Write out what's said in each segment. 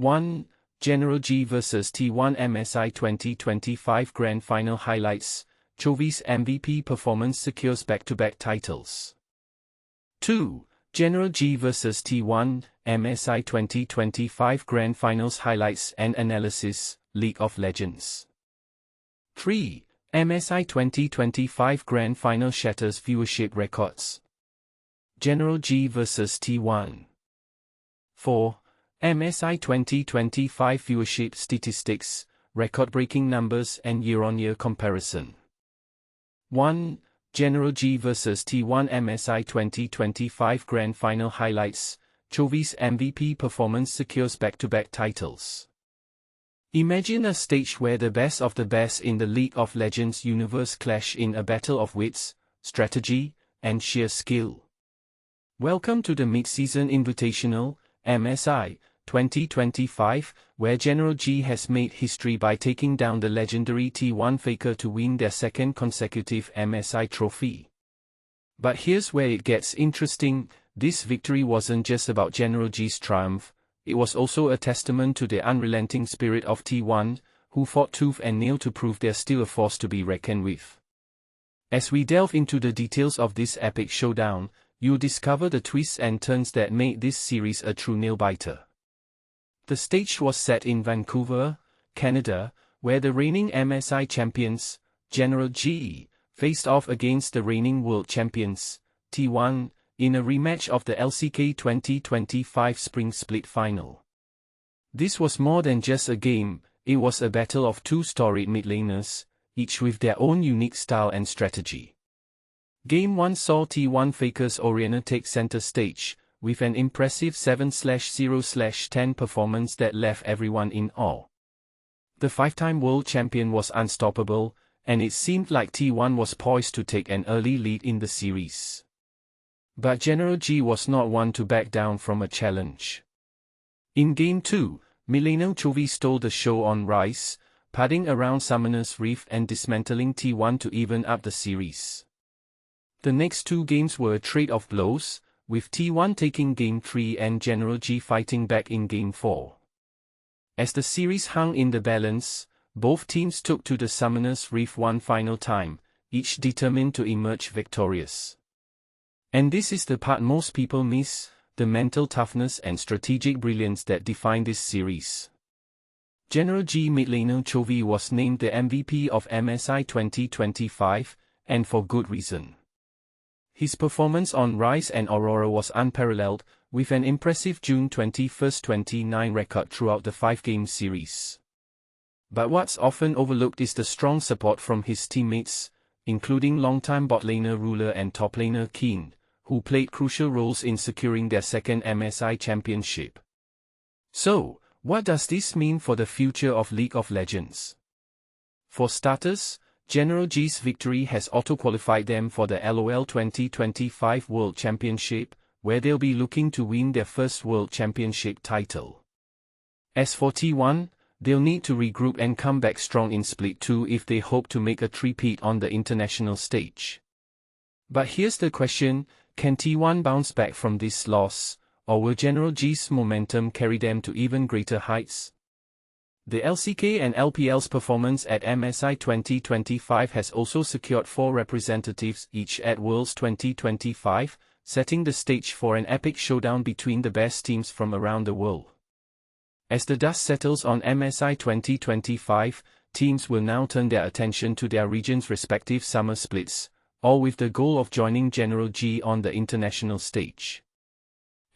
1. Gen.G vs T1 MSI 2025 Grand Final Highlights. Chovy's MVP performance secures back-to-back titles. 2. Gen.G vs T1 MSI 2025 Grand Finals Highlights and Analysis. League of Legends. 3. MSI 2025 Grand Final Shatters viewership records. Gen.G vs T1. 4. MSI 2025 viewership statistics, record-breaking numbers and year-on-year comparison. 1. Gen.G vs T1 MSI 2025 Grand Final Highlights. Chovy's MVP performance secures back-to-back titles. Imagine a stage where the best of the best in the League of Legends universe clash in a battle of wits, strategy, and sheer skill. Welcome to the Mid-Season Invitational, MSI, 2025, where Gen.G has made history by taking down the legendary T1 Faker to win their second consecutive MSI trophy. But here's where it gets interesting. This victory wasn't just about Gen.G's triumph, it was also a testament to the unrelenting spirit of T1, who fought tooth and nail to prove they're still a force to be reckoned with. As we delve into the details of this epic showdown, you'll discover the twists and turns that made this series a true nail-biter. The stage was set in Vancouver, Canada, where the reigning MSI champions, Gen.G, faced off against the reigning world champions, T1, in a rematch of the LCK 2025 Spring Split Final. This was more than just a game, it was a battle of two storied mid-laners, each with their own unique style and strategy. Game 1 saw T1 Faker's Orianna take center stage, with an impressive 7/0/10 performance that left everyone in awe. The five-time world champion was unstoppable, and it seemed like T1 was poised to take an early lead in the series. But Gen.G was not one to back down from a challenge. In Game 2, midlaner Chovy stole the show on Ryze, padding around Summoner's Rift and dismantling T1 to even up the series. The next two games were a trade of blows, with T1 taking Game 3 and Gen.G fighting back in Game 4. As the series hung in the balance, both teams took to the Summoner's Rift one final time, each determined to emerge victorious. And this is the part most people miss, the mental toughness and strategic brilliance that define this series. Gen.G midlaner Chovy was named the MVP of MSI 2025, and for good reason. His performance on Ryze and Aurora was unparalleled, with an impressive June 21-29 record throughout the 5-game series. But what's often overlooked is the strong support from his teammates, including longtime bot-laner Ruler and top-laner Keen, who played crucial roles in securing their second MSI championship. So, what does this mean for the future of League of Legends? For starters, Gen.G's victory has auto-qualified them for the LOL 2025 World Championship, where they'll be looking to win their first World Championship title. As for T1, they'll need to regroup and come back strong in Split 2 if they hope to make a three-peat on the international stage. But here's the question, can T1 bounce back from this loss, or will Gen.G's momentum carry them to even greater heights? The LCK and LPL's performance at MSI 2025 has also secured 4 representatives each at Worlds 2025, setting the stage for an epic showdown between the best teams from around the world. As the dust settles on MSI 2025, teams will now turn their attention to their region's respective summer splits, all with the goal of joining Gen.G on the international stage.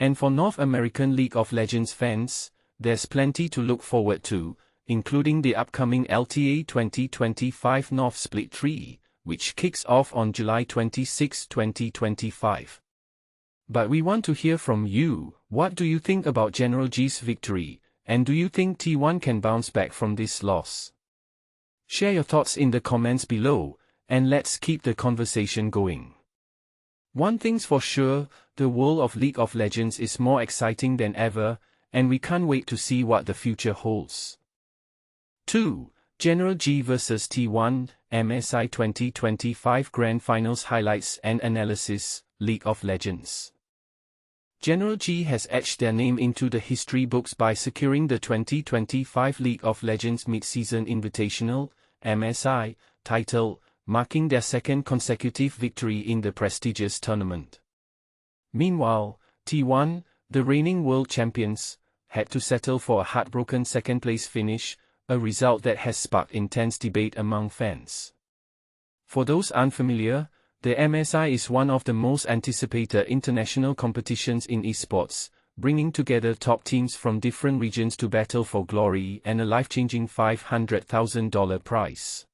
And for North American League of Legends fans, there's plenty to look forward to, including the upcoming LTA 2025 North Split 3, which kicks off on July 26, 2025. But we want to hear from you. What do you think about Gen.G's victory, and do you think T1 can bounce back from this loss? Share your thoughts in the comments below, and let's keep the conversation going. One thing's for sure, the world of League of Legends is more exciting than ever, and we can't wait to see what the future holds. 2. Gen.G vs T1, MSI 2025 Grand Finals Highlights and Analysis, League of Legends. Gen.G has etched their name into the history books by securing the 2025 League of Legends Mid-Season Invitational (MSI) title, marking their second consecutive victory in the prestigious tournament. Meanwhile, T1, the reigning world champions, had to settle for a heartbroken second-place finish, a result that has sparked intense debate among fans. For those unfamiliar, the MSI is one of the most anticipated international competitions in esports, bringing together top teams from different regions to battle for glory and a life-changing $500,000 prize.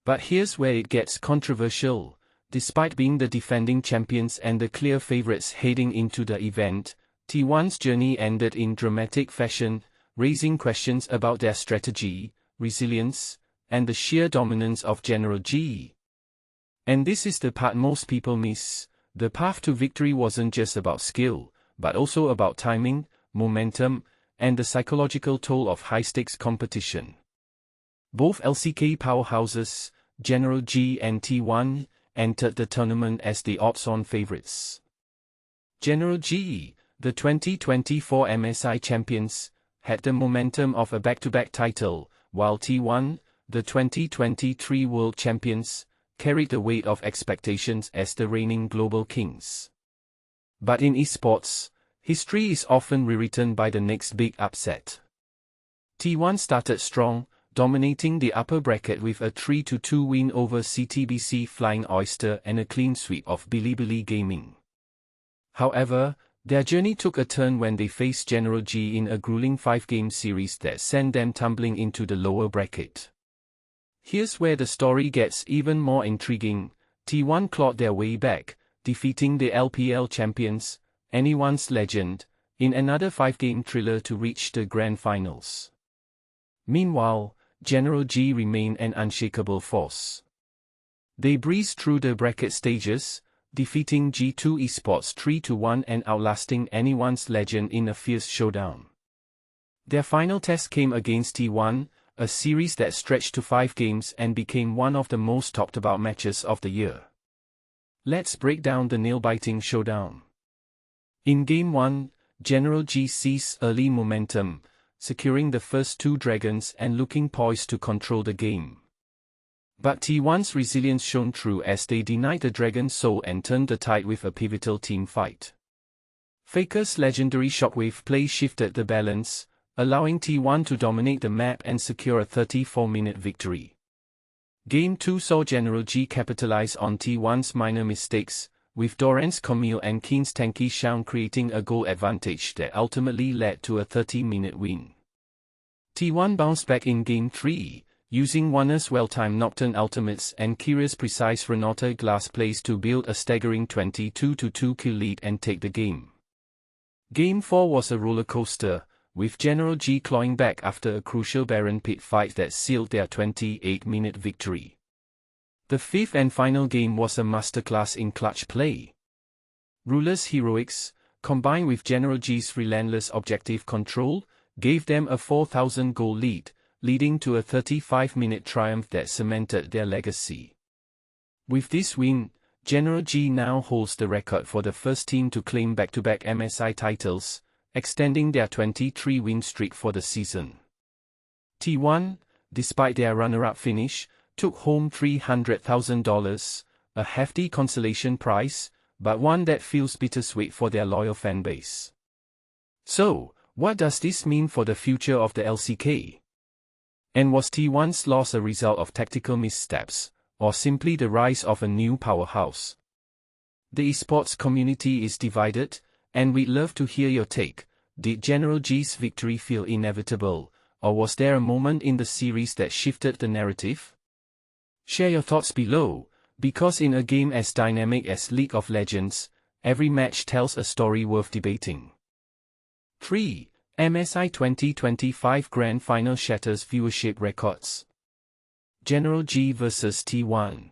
But here's where it gets controversial. Despite being the defending champions and the clear favorites heading into the event, T1's journey ended in dramatic fashion, raising questions about their strategy, resilience, and the sheer dominance of Gen.G. And this is the part most people miss. The path to victory wasn't just about skill, but also about timing, momentum, and the psychological toll of high-stakes competition. Both LCK powerhouses, Gen.G and T1, entered the tournament as the odds-on favorites. Gen.G, the 2024 MSI champions, had the momentum of a back-to-back title, while T1, the 2023 world champions, carried the weight of expectations as the reigning global kings. But in esports, history is often rewritten by the next big upset. T1 started strong, dominating the upper bracket with a 3-2 win over CTBC Flying Oyster and a clean sweep of Bilibili Gaming. However, their journey took a turn when they faced Gen.G in a grueling 5-game series that sent them tumbling into the lower bracket. Here's where the story gets even more intriguing. T1 clawed their way back, defeating the LPL champions, anyone's legend, in another 5-game thriller to reach the grand finals. Meanwhile, Gen.G remained an unshakable force. They breezed through the bracket stages, defeating G2 Esports 3-1 and outlasting anyone's legend in a fierce showdown. Their final test came against T1, a series that stretched to 5 games and became one of the most talked about matches of the year. Let's break down the nail-biting showdown. In Game 1, Gen.G seized early momentum, securing the first 2 dragons and looking poised to control the game. But T1's resilience shone through as they denied the dragon's soul and turned the tide with a pivotal team fight. Faker's legendary shockwave play shifted the balance, allowing T1 to dominate the map and secure a 34-minute victory. Game 2 saw Gen.G capitalize on T1's minor mistakes, with Doran's Camille and Keen's tanky Shaun creating a goal advantage that ultimately led to a 30-minute win. T1 bounced back in Game 3, using Warner's well-timed Nocturne ultimates and Kyrie's precise Renata glass plays to build a staggering 22-2 kill lead and take the game. Game 4 was a roller coaster, with Gen.G clawing back after a crucial Baron pit fight that sealed their 28-minute victory. The 5th and final game was a masterclass in clutch play. Ruler's heroics, combined with Gen.G's relentless objective control, gave them a 4,000-goal lead, leading to a 35-minute triumph that cemented their legacy. With this win, Gen.G now holds the record for the first team to claim back-to-back MSI titles, extending their 23-win streak for the season. T1, despite their runner-up finish, took home $300,000, a hefty consolation prize, but one that feels bittersweet for their loyal fanbase. So, what does this mean for the future of the LCK? And was T1's loss a result of tactical missteps, or simply the rise of a new powerhouse? The esports community is divided, and we'd love to hear your take. Did Gen.G's victory feel inevitable, or was there a moment in the series that shifted the narrative? Share your thoughts below, because in a game as dynamic as League of Legends, every match tells a story worth debating. 3. MSI 2025 Grand Final Shatters viewership records. Gen.G vs T1.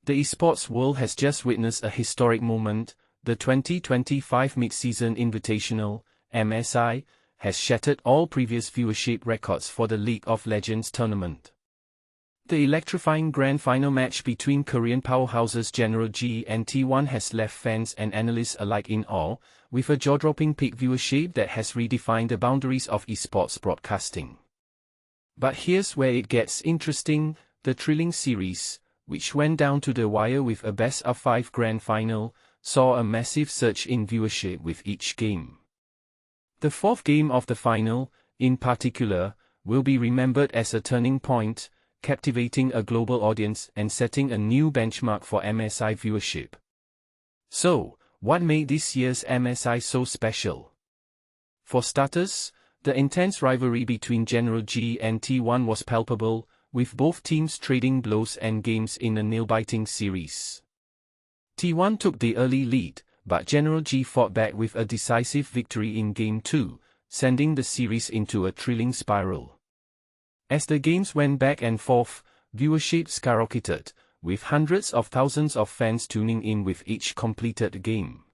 The esports world has just witnessed a historic moment. The 2025 Mid-Season Invitational, MSI, has shattered all previous viewership records for the League of Legends tournament. The electrifying grand final match between Korean powerhouses Gen.G and T1 has left fans and analysts alike in awe, with a jaw-dropping peak viewership that has redefined the boundaries of esports broadcasting. But here's where it gets interesting: the thrilling series, which went down to the wire with a best-of-5 grand final, saw a massive surge in viewership with each game. The fourth game of the final, in particular, will be remembered as a turning point, captivating a global audience and setting a new benchmark for MSI viewership. So, what made this year's MSI so special? For starters, the intense rivalry between Gen.G and T1 was palpable, with both teams trading blows and games in a nail-biting series. T1 took the early lead, but Gen.G fought back with a decisive victory in Game 2, sending the series into a thrilling spiral. As the games went back and forth, viewership skyrocketed, with hundreds of thousands of fans tuning in with each completed game.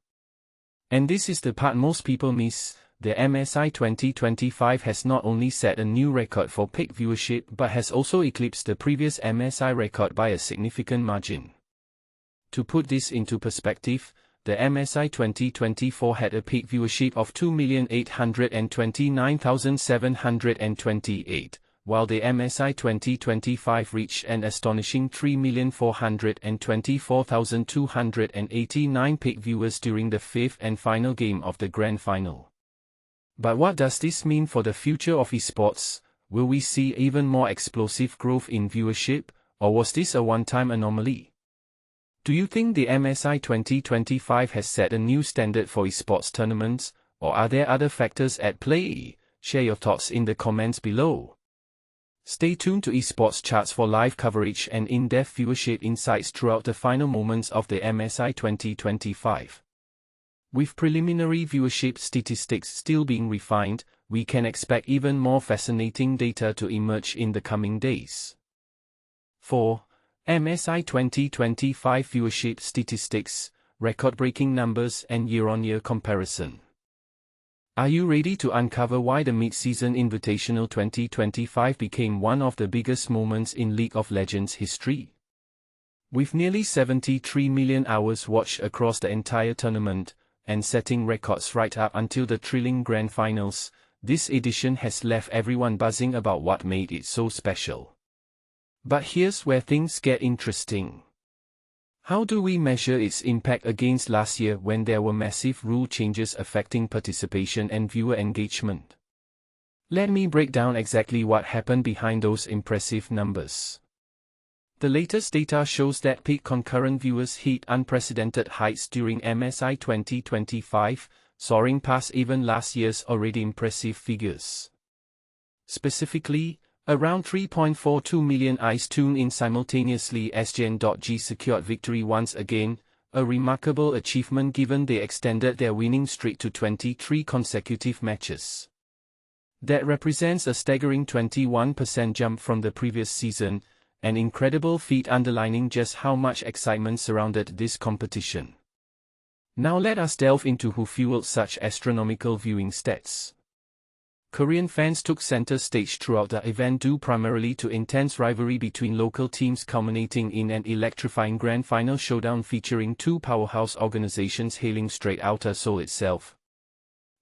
And this is the part most people miss: the MSI 2025 has not only set a new record for peak viewership but has also eclipsed the previous MSI record by a significant margin. To put this into perspective, the MSI 2024 had a peak viewership of 2,829,728, while the MSI 2025 reached an astonishing 3,424,289 peak viewers during the fifth and final game of the grand final. But what does this mean for the future of esports? Will we see even more explosive growth in viewership, or was this a one-time anomaly? Do you think the MSI 2025 has set a new standard for esports tournaments, or are there other factors at play? Share your thoughts in the comments below. Stay tuned to Esports Charts for live coverage and in-depth viewership insights throughout the final moments of the MSI 2025. With preliminary viewership statistics still being refined, we can expect even more fascinating data to emerge in the coming days. 4. MSI 2025 viewership statistics, record-breaking numbers and year-on-year comparison. Are you ready to uncover why the mid-season Invitational 2025 became one of the biggest moments in League of Legends history? With nearly 73 million hours watched across the entire tournament, and setting records right up until the thrilling grand finals, this edition has left everyone buzzing about what made it so special. But here's where things get interesting. How do we measure its impact against last year when there were massive rule changes affecting participation and viewer engagement? Let me break down exactly what happened behind those impressive numbers. The latest data shows that peak concurrent viewers hit unprecedented heights during MSI 2025, soaring past even last year's already impressive figures. Specifically, around 3.42 million eyes tuned in simultaneously as Gen.G secured victory once again, a remarkable achievement given they extended their winning streak to 23 consecutive matches. That represents a staggering 21% jump from the previous season, an incredible feat underlining just how much excitement surrounded this competition. Now let us delve into who fueled such astronomical viewing stats. Korean fans took center stage throughout the event due primarily to intense rivalry between local teams culminating in an electrifying grand final showdown featuring two powerhouse organizations hailing straight outta Seoul itself.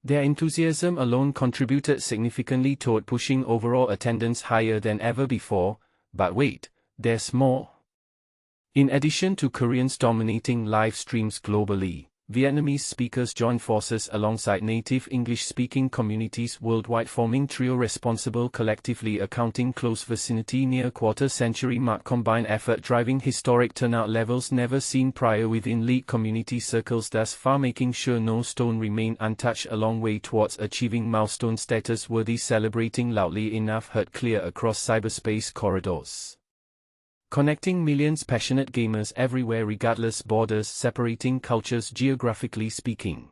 Their enthusiasm alone contributed significantly toward pushing overall attendance higher than ever before, but wait, there's more. In addition to Koreans dominating live streams globally, Vietnamese speakers joined forces alongside native English-speaking communities worldwide, forming trio responsible collectively accounting close vicinity near quarter-century mark combined effort driving historic turnout levels never seen prior within League community circles, thus far making sure no stone remained untouched, a long way towards achieving milestone status worthy celebrating loudly enough heard clear across cyberspace corridors. Connecting millions passionate gamers everywhere regardless borders separating cultures geographically speaking.